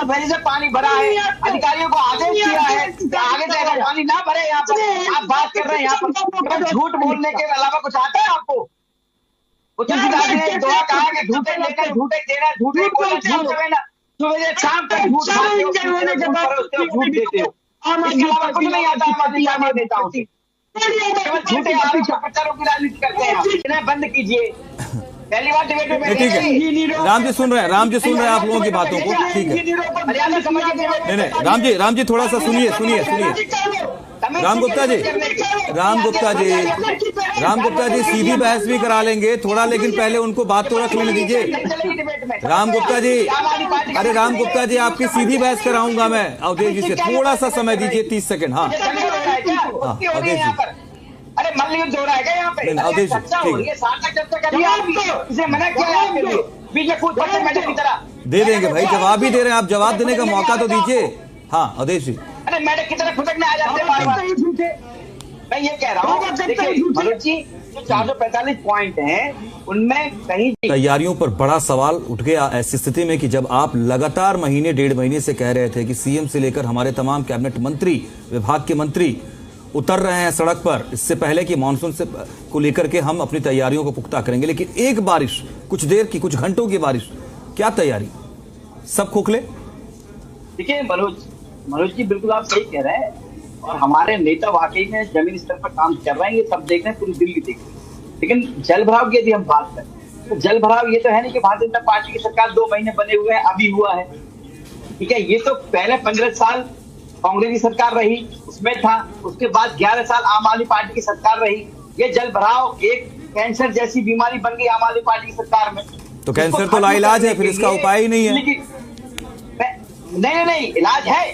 साल पहले से पानी भरा है, अधिकारियों को आदेश दिया है कि आगे से अगर पानी ना भरे यहाँ पर। आप बात कर रहे हैं यहाँ पर झूठ बोलने के अलावा कुछ आता है आपको? तुलसीदास ने दुआ कहा कि झूठे लेकर झूठे देना, झूठे बोलना, झूठ देना, सुबह शाम तक झूठ खाते हो, झूठ देते हो। इसके अलावा कुछ नहीं आता हमारे नेताओं से, केवल झूठे आरोप प्रचारों की राजनीति करते हैं। इन्हें बंद कीजिए। पहली बार डिबेट में ठीक है, राम जी सुन रहे हैं, राम जी सुन रहे हैं आप लोगों की बातों को। ठीक है, नहीं राम जी थोड़ा सा सुनिए। राम गुप्ता जी सीधी बहस भी करा लेंगे थोड़ा, लेकिन पहले उनको बात तो रख लेने दीजिए। राम गुप्ता जी, अरे राम गुप्ता जी आपकी सीधी बहस कराऊंगा मैं अवधेश जी से, थोड़ा सा समय दीजिए, 30 सेकंड। हाँ अवधेश जी, अरे मल्लयुद्ध हो रहा है यहाँ पे? अवधेश दे देंगे भाई, जवाब ही दे रहे हैं आप, जवाब देने का मौका तो दीजिए। हाँ अवधेश जी, अरे मैडम की तरफ फुटकने आ जाते हैं बार-बार। मैं ये कह रहा हूँ, देखिए मनोज जी, जो 445 पॉइंट हैं उनमें कहीं तैयारियों पर बड़ा सवाल उठ गया ऐसी स्थिति में कि जब आप लगातार महीने 1.5 महीने से कह रहे थे कि सीएम से लेकर हमारे तमाम कैबिनेट मंत्री, विभाग के मंत्री उतर रहे हैं सड़क पर, इससे पहले कि मानसून से को लेकर के हम अपनी तैयारियों को पुख्ता करेंगे, लेकिन एक बारिश, कुछ देर की, कुछ घंटों की बारिश, क्या तैयारी, सब खोखले। देखिए मनोज जी बिल्कुल आप सही कह रहे हैं, और हमारे नेता वाकई में जमीन स्तर पर काम कर रहे हैं, ये सब देख रहे हैं, पूरी दिल्ली देख रही है। लेकिन जल भराव की यदि हम बात करें तो जल भराव ये तो है नहीं कि भारतीय जनता पार्टी की सरकार 2 महीने बने हुए हैं, अभी हुआ है, ठीक है। ये तो पहले 15 साल कांग्रेस की सरकार रही, उसमें था, उसके बाद 11 साल आम आदमी पार्टी की सरकार रही। ये जल भराव एक कैंसर जैसी बीमारी बन गई आम आदमी पार्टी की सरकार में। तो कैंसर तो लाइलाज है, फिर इसका उपाय ही नहीं है। नहीं, इलाज है,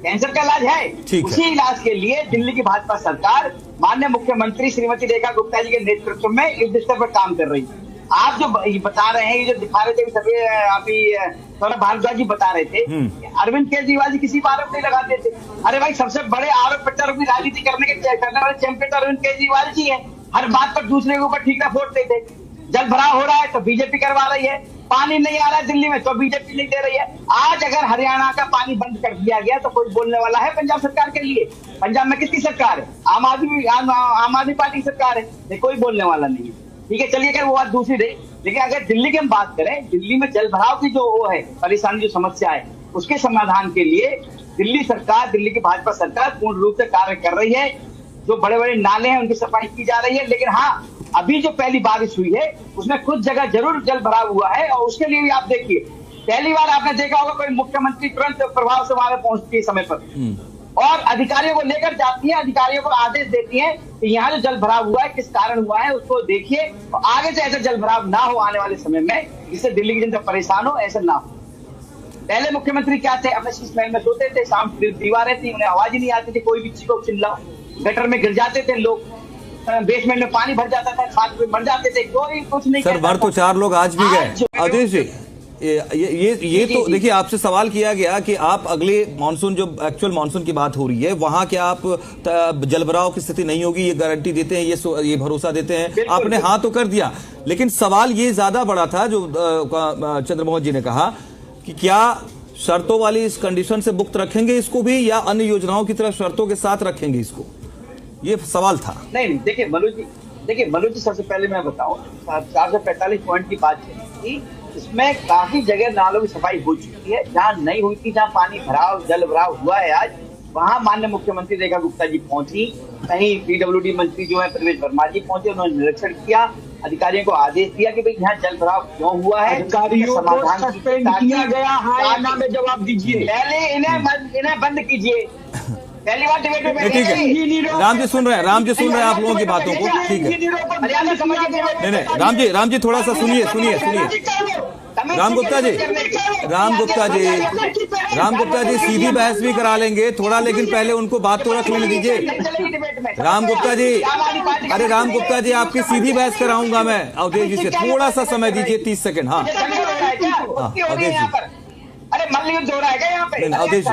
कैंसर का इलाज है। उसी इलाज के लिए दिल्ली की भाजपा सरकार माननीय मुख्यमंत्री श्रीमती रेखा गुप्ता जी के नेतृत्व में युद्ध स्तर पर काम कर रही है। आप जो बता रहे हैं, ये जो दिखा रहे थे सभी, अभी सौरभ भारद्वाज जी बता रहे थे, अरविंद केजरीवाल जी किसी पर आरोप नहीं लगाते थे। अरे भाई, सबसे बड़े आरोप प्रत्यारोप की राजनीति करने वाले चैंपियन तो अरविंद केजरीवाल जी है। हर बात पर दूसरे के ऊपर ठीका फोड़ते थे। जल भराव हो रहा है तो बीजेपी करवा रही है, पानी नहीं आ रहा है दिल्ली में तो बीजेपी नहीं दे रही है। आज अगर हरियाणा का पानी बंद कर दिया गया तो कोई बोलने वाला है पंजाब सरकार के लिए? पंजाब में किसकी सरकार है? आम आदमी पार्टी की सरकार है, कोई बोलने वाला नहीं है, ठीक है। चलिए, अगर वो बात दूसरी रही, लेकिन अगर दिल्ली की हम बात करें, दिल्ली में जल भराव की जो वो है परेशानी, जो समस्या है, उसके समाधान के लिए दिल्ली सरकार, दिल्ली की भाजपा सरकार पूर्ण रूप से कार्य कर रही है। जो बड़े बड़े नाले हैं उनकी सफाई की जा रही है, लेकिन हाँ, अभी जो पहली बारिश हुई है उसमें कुछ जगह जरूर जल भराव हुआ है, और उसके लिए भी आप देखिए, पहली बार आपने देखा होगा कोई मुख्यमंत्री तुरंत प्रभाव से वहां पहुंचती है समय पर, और अधिकारियों को लेकर जाती है, अधिकारियों को आदेश देती है कि यहाँ जो जल भराव हुआ है किस कारण हुआ है उसको देखिए, और आगे से ऐसा जल भराव ना हो आने वाले समय में, जिससे दिल्ली की जनता परेशान हो, ऐसा ना हो। पहले मुख्यमंत्री क्या थे, अपने शीश महल में सोते थे, शाम दीवारें थी, उन्हें आवाज ही नहीं आती थी, कोई भी चीज को चिल्लाओ, गटर में गिर जाते थे लोग, बेसमेंट में पानी भर जाता था, खाद में मर जाते थे, कोई कुछ नहीं। सर, मर तो 4 लोग आज भी गए। अवधेश जी, ये तो देखिए, आपसे सवाल किया गया कि आप अगले मानसून, जो एक्चुअल मानसून की बात हो रही है, वहां क्या आप जलभराव की स्थिति नहीं होगी, ये गारंटी देते हैं, ये भरोसा देते हैं? आपने हाँ तो कर दिया, लेकिन सवाल ये ज्यादा बड़ा था जो चंद्रमोहन जी ने कहा कि क्या शर्तों वाली इस कंडीशन से मुक्त रखेंगे इसको भी, या अन्य योजनाओं की तरह शर्तों के साथ रखेंगे इसको? ये सवाल था। नहीं, देखिए मनोज जी, सबसे पहले मैं बताऊं, 445 पॉइंट की बात थी, इसमें काफी जगह नालों की सफाई हो चुकी है। जहाँ नहीं हुई थी, जहाँ पानी जल भराव हुआ है आज, वहाँ माननीय मुख्यमंत्री रेखा गुप्ता जी पहुंची, कहीं पीडब्ल्यूडी मंत्री जो है प्रवेश वर्मा जी पहुंचे, उन्होंने निरीक्षण किया, अधिकारियों को आदेश दिया कि भाई यहाँ जल भराव क्यों हुआ है, अधिकारियों को सस्पेंड किया गया, हाँ ना में जवाब दीजिए, पहले इन्हें बंद कीजिए। पहली बार डिबेट में ठीक है, राम जी सुन रहे हैं आप लोगों की बातों को। ठीक है, नहीं राम जी थोड़ा सा सुनिए। राम गुप्ता जी सीधी बहस भी करा लेंगे थोड़ा, लेकिन पहले उनको बात तो रख लेने दीजिए। राम गुप्ता जी, अरे राम गुप्ता जी आपकी सीधी बहस कराऊंगा मैं अवधेश जी से, थोड़ा सा समय दीजिए, 30 सेकंड। हाँ अवधेश जी, अरे मल्लयुद्ध हो रहा है यहाँ पे? अवधेश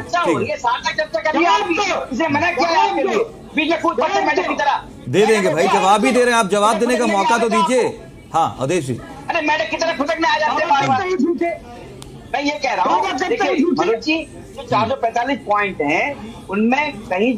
दे देंगे भाई, जवाब ही दे रहे हैं आप, जवाब देने का मौका तो दीजिए। हाँ अवधेश जी, अरे मैडम की तरफ फुटकने आ जाते हैं बार-बार। मैं ये कह रहा हूँ, देखिए मनोज जी, जो 445 पॉइंट हैं उनमें कहीं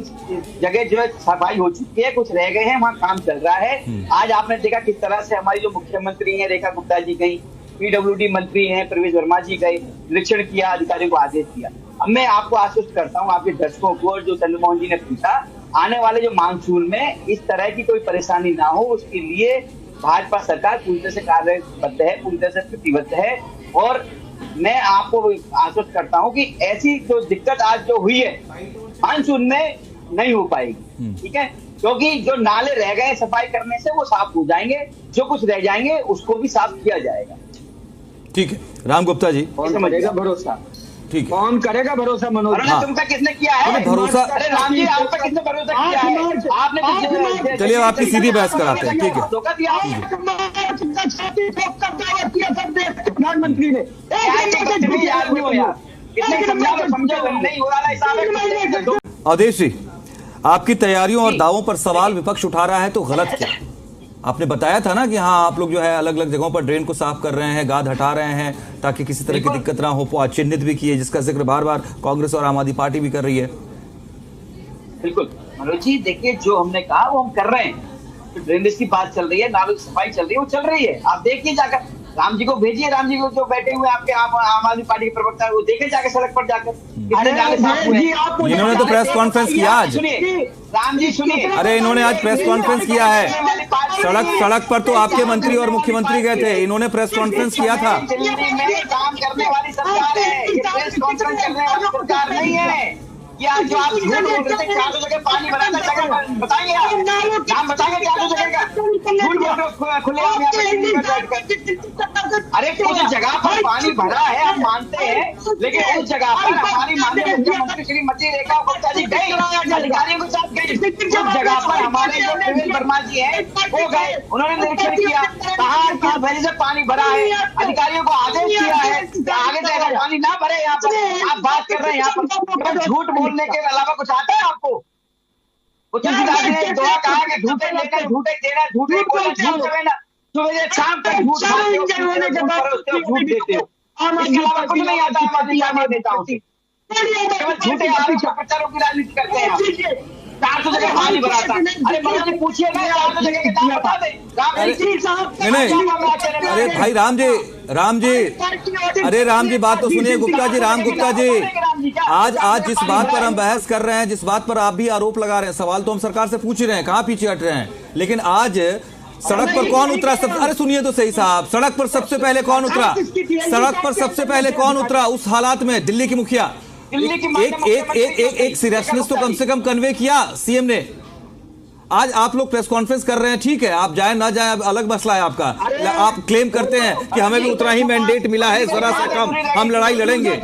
जगह जो है सफाई हो चुकी है, कुछ रह गए हैं, वहाँ काम चल रहा है। आज आपने देखा किस तरह से हमारी जो मुख्यमंत्री हैं रेखा गुप्ता जी गई, पीडब्ल्यूडी मंत्री हैं प्रवेश वर्मा जी गए, निरीक्षण किया, अधिकारियों को आदेश दिया। अब मैं आपको आश्वस्त करता हूँ, आपके दर्शकों को, और जो चंद्रमोहन जी ने पूछा, आने वाले जो मानसून में इस तरह की कोई परेशानी ना हो, उसके लिए भाजपा सरकार पूरी तरह से कार्यबद्ध है, पूरी तरह से प्रतिबद्ध है। और मैं आपको आश्वस्त करता हूं कि ऐसी जो दिक्कत आज जो हुई है मानसून में नहीं हो पाएगी, ठीक है, क्योंकि जो नाले रह गए सफाई करने से वो साफ हो जाएंगे, जो कुछ रह जाएंगे उसको भी साफ किया जाएगा। ठीक है राम गुप्ता जी, कौन करेगा भरोसा? ठीक है, कौन करेगा भरोसा मनोज? हाँ। तुम पे किसने किया है भरोसा? अरे राम जी, आप पे किसने भरोसा किया है? आपने, चलिए आपकी सीधी बहस कराते हैं, ठीक है। प्रधानमंत्री ने याद नहीं हो यार, इतने समझो नहीं हो रहा। अवधेश जी, आपकी तैयारियों और दावों पर सवाल विपक्ष उठा रहा है तो गलत क्या? आपने बताया था ना कि हाँ आप लोग जो है अलग अलग जगहों पर ड्रेन को साफ कर रहे हैं, गाद हटा रहे हैं ताकि किसी तरह की दिक्कत ना हो, आज चिन्हित भी किए, जिसका जिक्र बार बार कांग्रेस और आम आदमी पार्टी भी कर रही है। बिल्कुल मनोज जी, देखिए जो हमने कहा वो हम कर रहे हैं। तो ड्रेनेज की बात चल रही है, नालों की सफाई चल रही है, वो चल रही है। आप देखिए जाकर, राम जी को भेजिए, राम जी को जो बैठे हुए आपके आम आदमी पार्टी के प्रवक्ता है, वो देखे जाके सड़क पर जाकर कितने नाले साफ हुए। इन्होंने तो प्रेस कॉन्फ्रेंस किया आज। सुनिए राम जी, सुनिए, अरे इन्होंने आज प्रेस कॉन्फ्रेंस किया है, सड़क पर तो आपके मंत्री और मुख्यमंत्री गए थे, इन्होंने प्रेस कॉन्फ्रेंस किया था। दिल्ली में काम करने वाली सरकार है, ये प्रेस कॉन्फ्रेंस करने वाली सरकार नहीं है। क्या जो आप झूठ बोल रहे थे, 400 जगह पानी भरा था, जगह बताएंगे आप, नाम बताएंगे 400 जगह का? झूठ बोल रहे खुले आम अरे कुछ जगह पर पानी भरा है हम मानते हैं, लेकिन उस जगह पर हमारी माननीय मुख्यमंत्री श्रीमती रेखा गुप्ता जी गई, अधिकारियों के साथ गई। उस जगह पर हमारे जो प्रवेश वर्मा जी हैं वो गए, उन्होंने निरीक्षण किया, कहा किस वजह से पानी भरा है, अधिकारियों को आदेश दिया है आगे जाकर पानी ना भरे। यहाँ पर आप बात कर रहे हैं, यहाँ पर झूठ बोलने के अलावा कुछ आता है आपको? तुलसीदास ने दुआ कहा कि झूठे लेना, झूठे देना, झूठे बोलना, झूठ देना, सुबह शाम तक झूठ झूठ देते हो। इसके अलावा कुछ नहीं आता हमारे नेताओं से, केवल झूठे आरोप प्रचारों की राजनीति करते हैं। 400 जगह पानी भरा था, अरे मनोज जी पूछिए ना, 400 जगह के नाम बता दें। अरे भाई राम जी, अरे राम जी बात तो सुनिए। गुप्ता जी, राम गुप्ता जी, आज जिस बात पर हम बहस कर रहे हैं, जिस बात पर आप भी आरोप लगा रहे हैं, सवाल तो हम सरकार से पूछ ही रहे हैं, कहाँ पीछे हट रहे हैं। लेकिन आज सड़क पर कौन उतरा? अरे सुनिए तो सही साहब, सड़क पर सबसे पहले कौन उतरा? सड़क पर सबसे पहले कौन उतरा उस हालात में? दिल्ली की मुखिया। एक सीरियसनेस तो कम से कम कन्वे किया सीएम ने। आज आप लोग प्रेस कॉन्फ्रेंस कर रहे हैं, ठीक है, आप जाए ना जाए अलग मसला है आपका। आप क्लेम करते हैं कि हमें भी उतना ही मैंडेट मिला है, जरा सा कम, हम लड़ाई लड़ेंगे।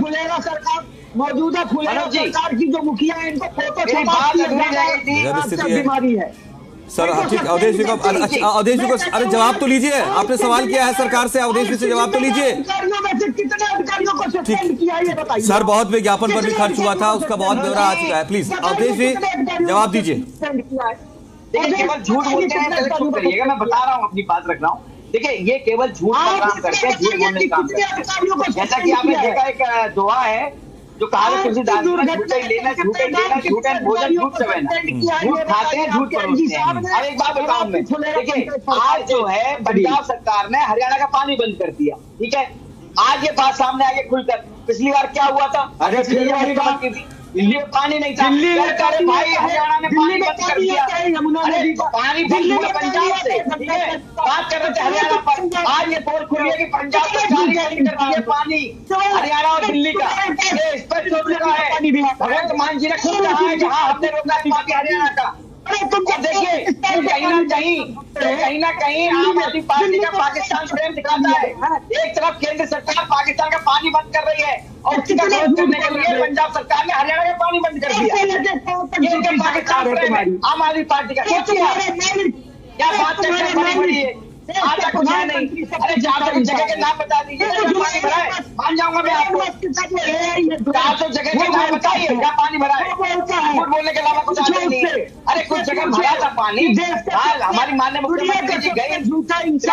मौजूदा सरकार की जो मुखिया है, इनको फोटो बीमारी है सर। ठीक, अवधेश जी को, अवधेश जी को अरे जवाब तो लीजिए, आपने सवाल किया है सरकार से, अवधेश जी से जवाब तो लीजिए। ठीक सर, बहुत विज्ञापन पर भी खर्च हुआ था, उसका बहुत ब्यौरा आ चुका है, प्लीज अवधेश जी जवाब दीजिए। देखिए केवल झूठ बोलते हैं, चुप करिएगा, मैं बता रहा हूँ, अपनी बात रख रहा हूँ। देखिए ये केवल झूठ का काम करते हैं, झूठ बोलने का काम करते हैं। जैसा कि आपने देखा एक दोहा है जो कहा तुलसीदास ने, झूठे लेना, झूठे देना, झूठे भोजन, झूठ चबेना, झूठ खाते हैं, झूठ परोसते हैं। अब एक बात बताऊं मैं, देखिए आज जो है पंजाब सरकार ने हरियाणा का पानी बंद कर दिया, ठीक है, आज ये बात सामने आगे खुलकर। पिछली बार क्या हुआ था? अरे दिल्ली में पानी नहीं था, भाई हरियाणा ने पानी बंद कर दिया, पानी बंद हुआ पंजाब से, ठीक है, बात कर रहे थे हरियाणा पर। आज ये पोल खुली है कि पंजाब सरकार ने बंद कर दिया पानी हरियाणा और दिल्ली का, ये स्पष्ट हो चुका है। भगवंत मान जी ने खुद कहा है जहाँ हमने रोका है पानी हरियाणा का। देखिए कहीं ना कहीं आम आदमी पार्टी का पाकिस्तान प्रेम दिखाता है। एक तरफ केंद्र सरकार पाकिस्तान का पानी बंद कर रही है और उसका विरोध करने के लिए पंजाब सरकार ने हरियाणा का पानी बंद कर दिया। ये पाकिस्तान प्रेम है आम आदमी पार्टी का। सोचिए क्या बात करते हैं, बड़ी बड़ी आज तक कुछ है नहीं। अरे 400 जगह के नाम बता दीजिए, पानी भरा है, मान जाऊंगा मैं आपको। 400 जगह के नाम बताइए क्या पानी भरा है, झूठ बोलने के अलावा कुछ आता नहीं है। अरे कुछ जगह भरा था पानी, हमारी माननीय मुख्यमंत्री जी गए,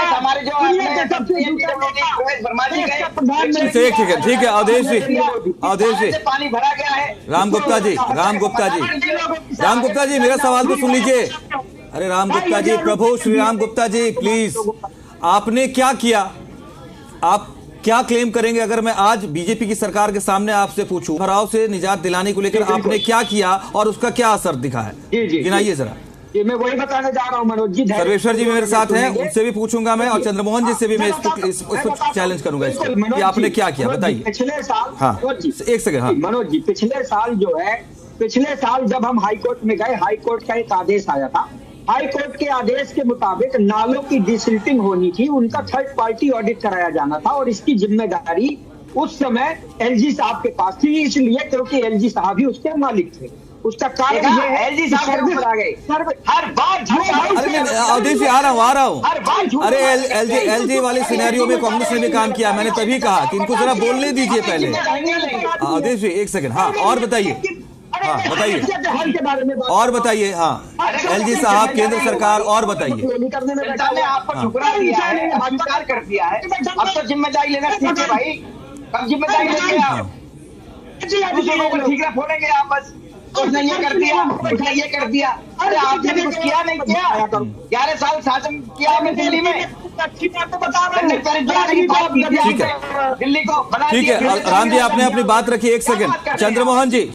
हमारे जो प्रवेश वर्मा जी गए। ठीक है अवधेश जी पानी भरा गया है। राम गुप्ता जी मेरा सवाल तो सुन लीजिए। अरे राम गुप्ता जी, प्रभु श्री राम गुप्ता जी प्लीज, आपने क्या किया, आप क्या क्लेम करेंगे अगर मैं आज बीजेपी की सरकार के सामने आपसे पूछूं, भराव से निजात दिलाने को लेकर आपने क्या किया और उसका क्या असर दिखा है, गिनाइए जरा। मैं वही बताने जा रहा हूँ मनोज जी। सर्वेश्वर जी मेरे साथ हैं, उनसे भी पूछूंगा मैं, और चंद्रमोहन जी से भी मैं इसको चैलेंज करूंगा इसको कि आपने क्या किया, बताइए। पिछले साल, हाँ एक सेकंड, हाँ मनोज जी, पिछले साल जब हम हाईकोर्ट में गए, हाईकोर्ट का एक आदेश आया था। हाईकोर्ट के आदेश के मुताबिक नालों की डिसिल्टिंग होनी थी, उनका थर्ड पार्टी ऑडिट कराया जाना था, और इसकी जिम्मेदारी उस समय एलजी साहब के पास थी, इसलिए क्योंकि एलजी साहब ही उसके मालिक थे। उसका कारण ये है, एलजी साहब आ गए हर बार। अवधेश जी आ रहा हूँ। अरे एलजी वाले सिनेरियो में कांग्रेस ने भी काम किया, मैंने तभी कहा कि इनको जरा बोलने दीजिए पहले। अवधेश जी एक सेकंड, हाँ और बताइए, हाँ बताइए और बताइए। हाँ एलजी साहब, केंद्र सरकार, और बताइए। जनता ने आपको ठुकरा दिया है, अस्वीकार कर दिया है, अब तो जिम्मेदारी लेना सीखे भाई। कब जिम्मेदारी लेंगे आप? दूसरों को ठीकरा फोड़ेंगे आप बस। उसने ये कर दिया, उसने ये कर दिया। अरे आपने भी कुछ किया नहीं किया? 11 साल शासन किया आपने दिल्ली में, दिल्ली को बना। ठीक है राम जी, आपने अपनी बात रखी, एक सेकंड चंद्रमोहन जी।